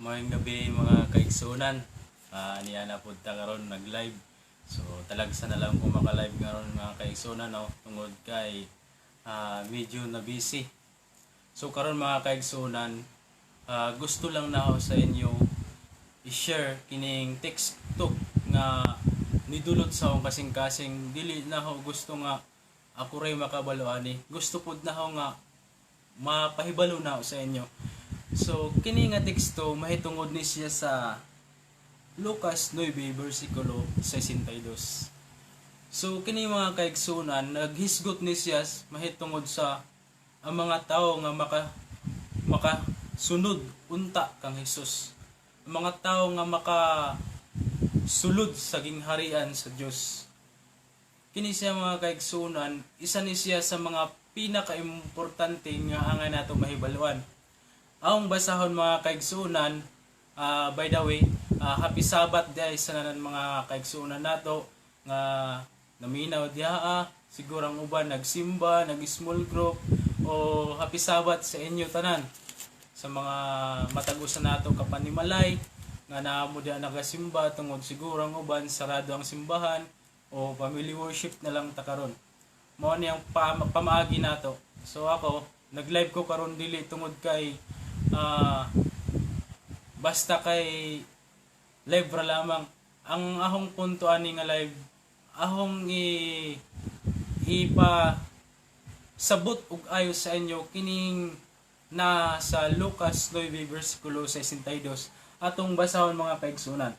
Maayong gabi mga kaigsunan. Niya na po ta karon nag-live. So talagsa na lang ko maka-live karon mga kaigsunan no tungod kay medyo na busy. So karon mga kaigsunan, gusto lang na ako sa inyo i-share kining TikTok nga nidulot sa akong kasing-kasing dili na ako gusto nga ako ray makabalo ani. Gusto pud na ako nga mapahibalo na ako sa inyo. So kini nga teksto mahitungod ni siya sa Lucas 9 versikulo 62. So kini mga kaigsunan naghisgot ni siya mahitungod sa ang mga tao nga makasunod unta kang Hesus. Ang mga tao nga makasulod sa gingharian sa Dios. Kini siya mga kaigsunan, isa ni siya sa mga pinaka-importante nga angay nato mahibaluan. Ang basahon mga kaigsunan, by the way, happy Sabbath guys sa nanan mga kaigsunan nato nga naminaw diha, siguro ang uban nagsimba, nag-small group o happy Sabbath sa inyo tanan. Sa mga matag-usan nato kapanimalay nga naamo diha nagasimba tungod siguro ang uban sarado ang simbahan o family worship na lang ta karon. Mao ni ang pamaagi nato. So ako nag-live ko karon dili tungod kay basta kay live ra lamang. Ang ahong punto ani nga live ahong ipa sabot og ayo sa inyo kining na sa Lucas 9 versikulo 62 atong basahon mga kaigsunan.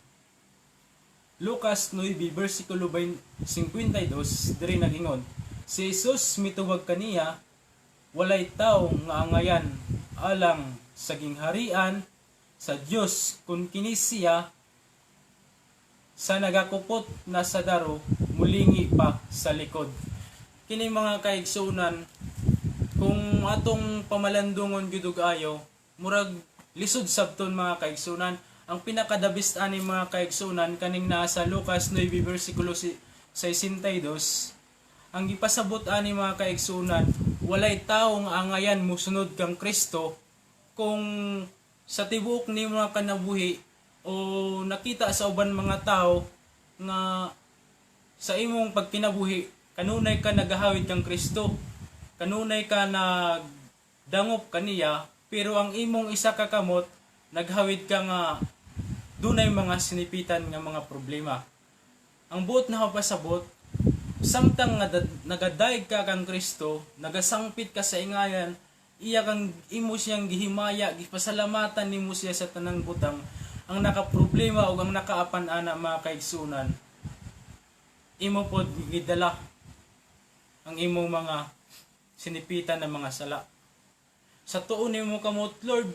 Lucas 9 versikulo 52 diri nagingon, si Jesus mitubag kaniya, walay tawo nga angayan alang sa gingharian sa Dios kun kini siya sa nagakupot na sa daro mulingi pa sa likod. Kini mga kaigsunan, kung atong pamalandungon gyud og ayo, murag lisod sabton mga kaigsunan. Ang pinakadabist ani mga kaigsunan kaning naa sa Lucas 9 versikulo 62, ang gipasabot ani mga kaigsunan, walay tawo nga angayan mosunod kang Kristo kung sa tibuok ni mga kanabuhi o nakita sa uban mga tao nga sa imong pagkinabuhi kanunay ka nagahawid kang Kristo, kanunay ka nagdangop kaniya, pero ang imong isa ka kamot naghawid ka nga dunay mga sinipitan nga mga problema. Ang buot na pasabot, samtang nagadaig ka kang Kristo, nagasangpit ka sa ingayan, iya kang imo siyang gihimaya, gipasalamatan nimo siya sa tanang butang, ang nakaproblema o ang nakaapan-ana mga kaigsunan, imo pod gidala ang imong mga sinipitan na mga sala. Sa tuon nimo kamot, Lord,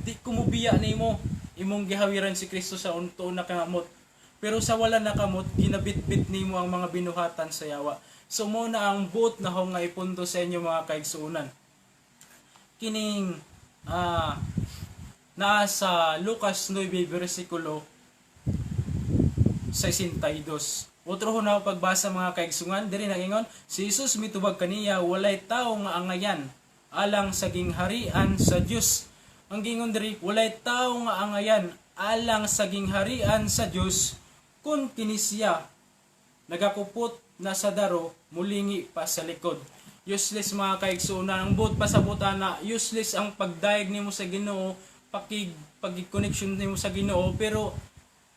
di ko mubiya nimo, imong gihawiran si Kristo sa tuon na kamot. Pero sa wala na kamot, ginabitbit nimo ang mga binuhatan sa yawa. So mo na ang buot na nga ipunto sa inyo mga kaigsunan. Kining nasa Lucas 9 versikulo 62. Otro na pagbasa mga kaigsunan, diri nagingon, si Jesus mitubag kaniya, walay tawo nga angayan alang sa gingharian sa Dios. Ang gingon diri, walay tawo nga angayan alang sa gingharian sa Dios kun kini siya nagakupot na sa daro mulingi pa sa likod. Useless mga kaigsunan, ang buot pasabutan na useless ang pagdaig nimo sa Ginoo, pag-connection nimo sa Ginoo, pero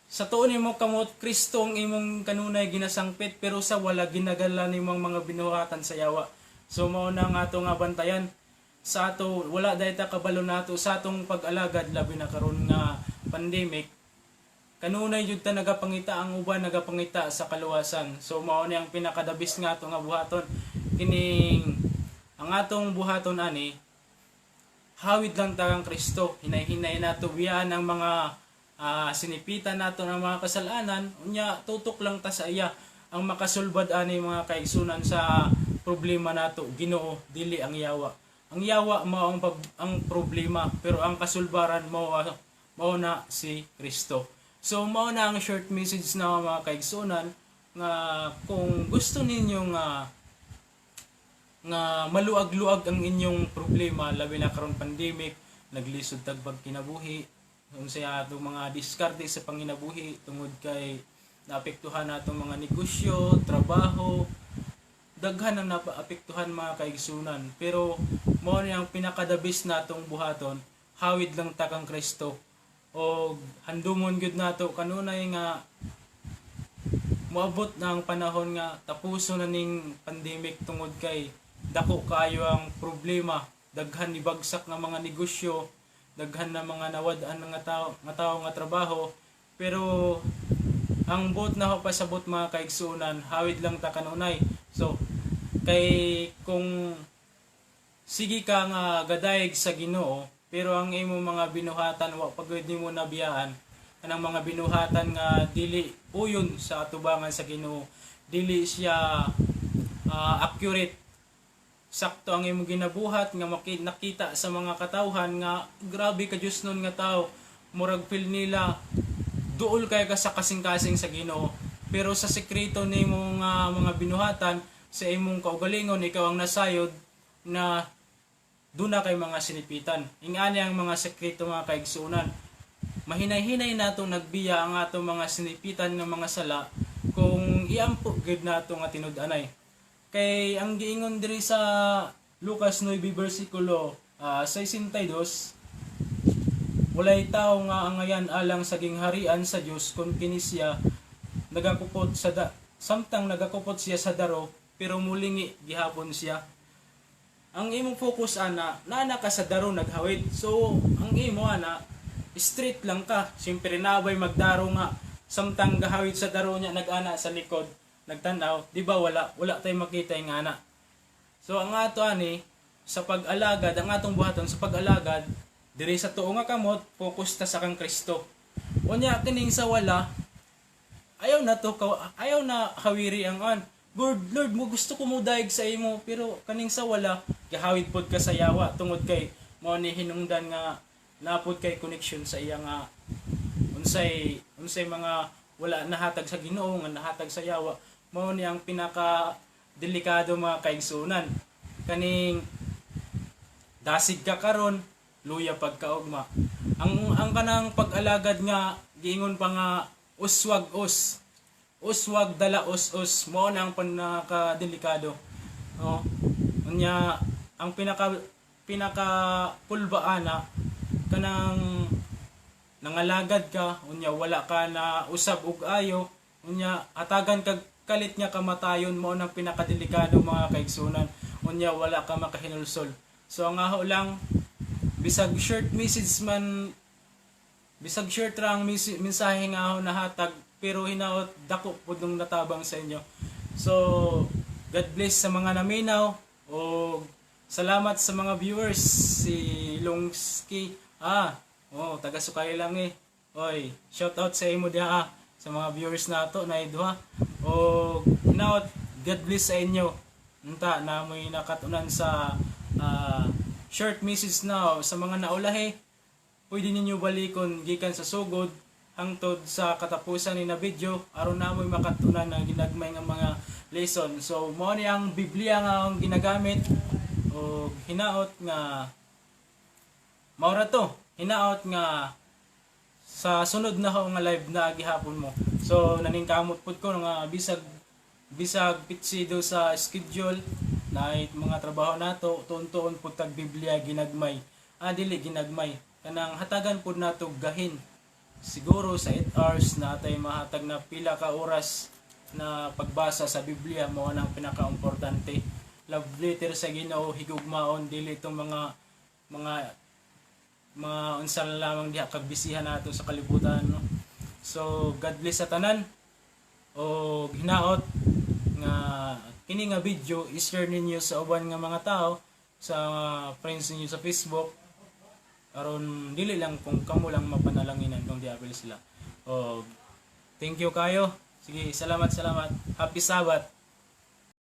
sa tuon nimo kamot Kristo ang imong kanunay ginasangpit, pero sa wala ginagala nimong mga binuhatan sa yawa. So mao na nga ato nga bantayan sa ato, wala dayta kabalo nato sa atong pag-alagad labi na karon nga pandemic. Kanunay jud ta nagapangita, ang uban nagapangita sa kaluwasan. So mao ni ang pinakadabis nga ato nga buhaton. Kining ang atong buhaton ani hawid lang ta kang Kristo, hinay-hinay nato biyan ang mga sinipitan nato ng mga kasalanan, unya tutok lang ta sa iya. Ang makasulbad ani mga kaigsunan sa problema nato Ginoo, dili ang yawa. Ang yawa mao ang problema, pero ang kasulbaran mao na si Kristo. So mao na ang short message na mga kaigsunan nga kung gusto ninyo nga maluag-luag ang inyong problema labi na karon pandemic, naglisod tagbag kinabuhi, unsay atong mga diskarte sa panginabuhi tungod kay naapektuhan natong mga negosyo, trabaho, daghan na naapektuhan mga kaigsunan. Pero mao ni ang pinakadabis natong buhaton, hawid lang ta kang Kristo o handumon gyud nato kanunay nga moabot na ang panahon nga tapuso na ning pandemic tungod kay dako kaayo ang problema, daghan ni bagsak nga mga negosyo, daghan na mga nawad-an nga tao nga trabaho. Pero ang buot na ho pasabot mga kaigsunan, hawid lang ta kanunay. So kay kung sige ka nga gadayeg sa Ginoo, pero ang imo mga binuhatan wa pagud nimo nabiyaan, kanang mga binuhatan nga dili uyon sa atubangan sa Ginoo, dili siya accurate, sakto ang imo ginabuhat nga nakita sa mga katawhan nga grabe ka Dios nun nga tao, murag feel nila duol kay ka sa kasing-kasing sa Ginoo, pero sa sekreto nimo nga mga binuhatan sa imong kaugalingon ikaw ang nasayod na duna kay mga sinipitan. Ingani ang mga sekreto mga kaigsunan. Mahinay-hinay nato nagbiya ang atong mga sinipitan ng mga sala kung iampo gid nato nga tinud-anay. Kay ang giingon diri sa Lucas 9 bersikulo 62, walay tao nga angayan alang saging harian sa Dios kun kini siya nagakupot samtang nagakupot siya sa daro pero mulingi gihapon siya. Ang imong focus ana naa ka sa daro naghawid. So ang imo ana straight lang ka. Siyempre nabay magdaro nga samtang gahawid sa daro niya nag-ana sa likod, nagtanaw, di ba wala tay makita yung ana. So ang ato ani sa pag-alagad, ang atong buhaton sa pag-alagad diri sa tuo nga kamot, focus ta sa kang Kristo. Unya kining sa wala ayaw na hawiri ang Lord mo gusto ko mo daig sa imo, pero kaning sa wala gahawid pod ka sa yawa tungod kay mao ni hinungdan nga napod kay connection sa iya nga unsay mga wala nahatag sa Ginoo nga nahatag sa yawa. Mao ni ang pinaka delikado mga kaigsunan. Kaning dasig ka karon, luya pagkaugma. Ang kanang pag-alagad nga giingon pa nga uswag dala us mo na ang pinaka-delikado. No? Unya ang pinaka pulbaan na kanang nangalagad ka, unya wala ka na usab og ayo, unya hatagan kag kalit nga kamatayon mo nang pinaka-delikado mga kaigsunan. Unya wala ka makahinulsol. So ang aho lang bisag short rang mensahe nga aho nahatag, pero hinaot dako pud nung natabang sa inyo. So God bless sa mga naminaw o salamat sa mga viewers. Si Longski taga Sukay lang Oy, shout out sa imo diha sa mga viewers nato na idwa. O hinaot God bless sa inyo. Unta na may nakatunan sa short message now sa mga naulahi. Pwede ninyo balikon gikan sa sugod hangtod sa katapusan ni na video aron namoy makatunan ng ginagmay nga mga lesson. So mao ni ang Biblia nga ang ginagamit o hinaot nga maura to. Hinaot nga sa sunod na nga live na gihapon mo. So naningkamot pud ko nga bisag pitsido sa schedule na mga trabaho nato tuon-tuon pud tag Biblia ginagmay. Dili ginagmay kanang hatagan pud nato gahin. Siguro sa 8 hours natay mahatag na pila ka oras na pagbasa sa Biblia mao nang pinaka-importante. Love letter sa Ginoo higugmaon dili itong mga unsal lamang diha kag bisihan nato sa kalibutan, no? So God bless sa tanan o hinaot nga kini nga video i-share ninyo sa uban nga mga tao, sa friends ninyo sa Facebook aron dili lang kung kamo lang mapanalanginan kung diabel sila. O thank you kayo. Sige, salamat. Happy Sabbath.